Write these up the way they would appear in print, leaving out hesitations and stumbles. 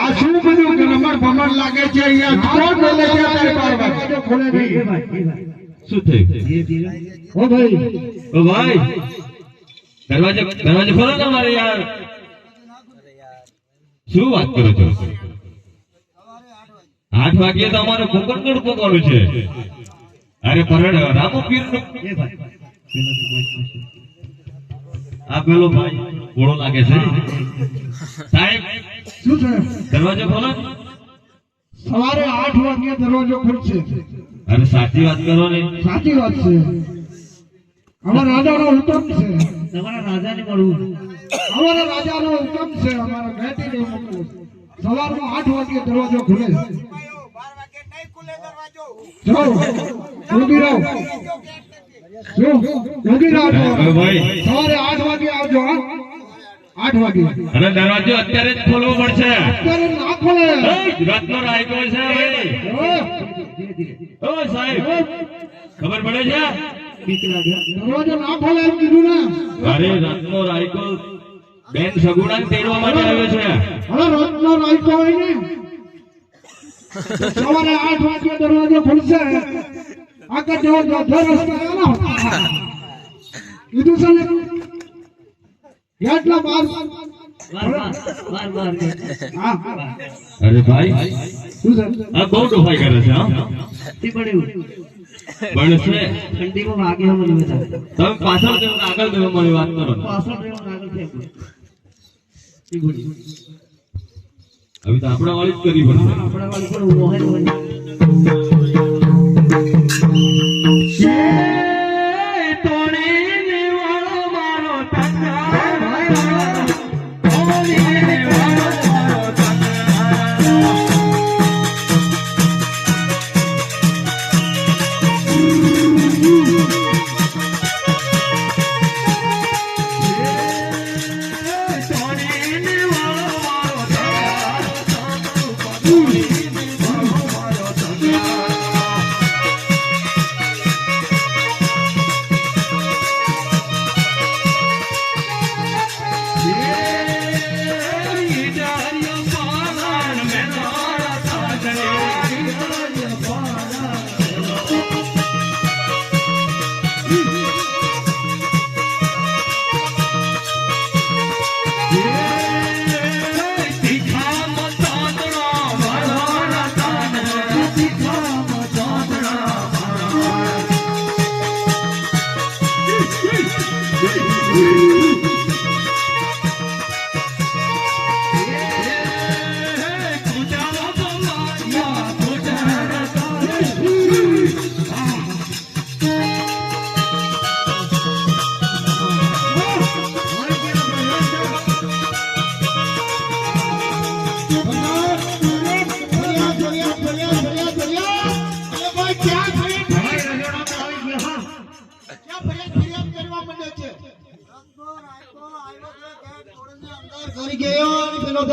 આ શું બધું નંબર ભમર લાગે છે અહીંયા કોણ બોલે છે તારે પારવા ખોલે નહીં શું થયું ઓ ભાઈ દરવાજો ખોલો ને મારે યાર શું વાત કરો છો 8 વાગ્યે તો અમારે કોકણગઢ પોકવાનું છે અરે પરડ રામો પીર આ પેલો ભાઈ ઘોડો લાગે છે સાહેબ શું છે દરવાજો ખોલો સવારે 8 વાગે દરવાજો ખુલશે અરે સાચી વાત કરો ને સાચી વાત છે અમારા રાજાનો હુકમ છે તમારા રાજાને મળવું અમારા રાજાનો હુકમ છે અમારા ઘેટીને મોકલો સવારમાં 8 વાગે દરવાજો ખુલે 12 વાગે નહીં ખુલે દરવાજો જો ઉભી રહો જો ઉભી રહો ભાઈ સવારે 8 વાગે આવજો 8 વાગે અરે દરવાજો અત્યારે જ ખોલવો પડશે અત્યારે ના ખોલે રત્નો રાયકો છે ભાઈ ઓ સાહેબ ખબર પડે છે દરવાજો ના ખોલે એમ કીધું ને અરે રત્નો રાયકો બેન સગુણા તેડવા માટે આવ્યો છે હવે રત્નો રાયકો હોય ને સવારે 8 વાગે દરવાજો ખુલશે આગળ જો રસ્તા આવ્યો કીધું છે ને કેટલા બાર હા અરે ભાઈ શું છે આ બહુ ડોફાઈ કરે છે હા પણ છે ઠંડીમાં વાગે મને બધા તમે પાછળ જઈને આગળ જઈને મારી વાત કરો પાછળ રહેવું આગળ ફેંકો હવે તો આપણા વાળી જ કરવી પડશે આપણા વાળી પણ મોહન હોય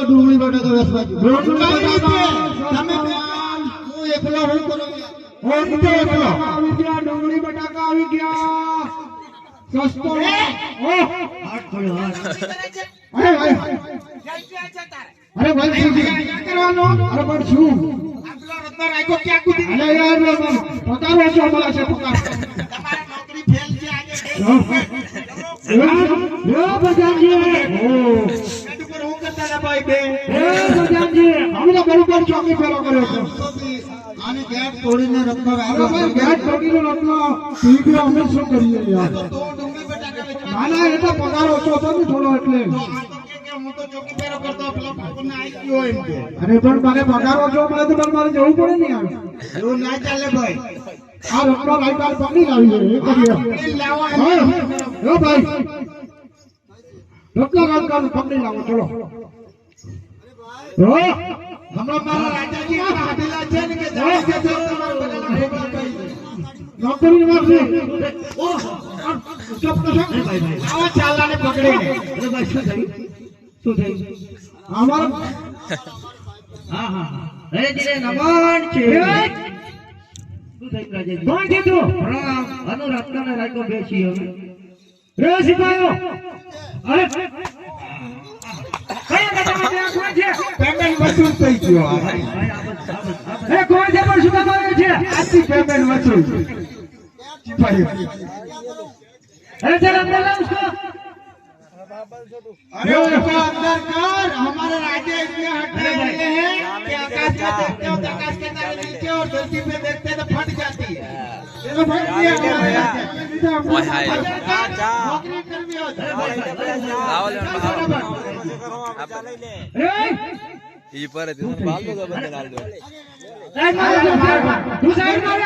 ડુંગળી બટાકા વેચવા તમે હું એકલો હું કરો આવી ગયા ડુંગળી બટાકા આવી ગયા સસ્તો હાથ પડ્યો હાથ અરે ભાઈ શું કરવાનો અરે પણ શું આપલો રત્ન રાયકો ક્યાં કૂદી અરે યાર પગાર ઓછો મળે છે પગાર તમારી નોકરી ફેલ છે આજે બજાનજી હું કરતા ના ભાઈ બે બજાનજી અમે બરોબર ચોકી ફેરો કર્યો છે આને ગેટ તોડીને રત્ન રાયકો ગેટ તોડીને રત્ન ઠીક અમે શું કરીએ યાર તો ડુંગળી બટાકા વેચવા ના ના એ તો પગાર ઓછો હતો ને થોડો એટલે હું તો ચોકી ફેરો કરતો પેલા પાપને આવી ગયો એમ કે અરે પણ મારે પગાર ઓછો મળે તો મારે જવું પડે ને યાર એવું ના ચાલે ભાઈ આ રત્ન રાયકો પકડી લાવી છે એ કરીએ લાવો હો ભાઈ રત્ન રાયકો પકડી લાવો ચલો હો હમણાં મારા રાજાજી આવેલા છે ને કે જાય છે તો તમારા બધાના ભેગા થઈ નોકરી મારશે ઓ ચપ તો ભાઈ આવા ચાલાને પકડીને અરે ભાઈ શું થયું અમાર હા હા અરે જીરે નમન છે શું થયું રાજાજી કોણ કીધું રામ અનુ રત્ન રાયકો બેસી હવે રે સિપાયો અરે કયા પેમેન્ટ વસૂલ થઈ ગયો કોણ છે પણ શું કામ આવ્યો છે આજથી પેમેન્ટ વસૂલ ભાઈ अरे चल अंदर ला उसको अरे उसको अंदर कर हमारे राजा इतने हटने वाले हैं कि आकाश में देखते हो तो आकाश के तारे नीचे और धरती पे देखते हैं तो फट जाती है ये तो फट गया हमारे राजा नौकरी करनी हो ये पर बाल को बंद डाल दो तू साइड मार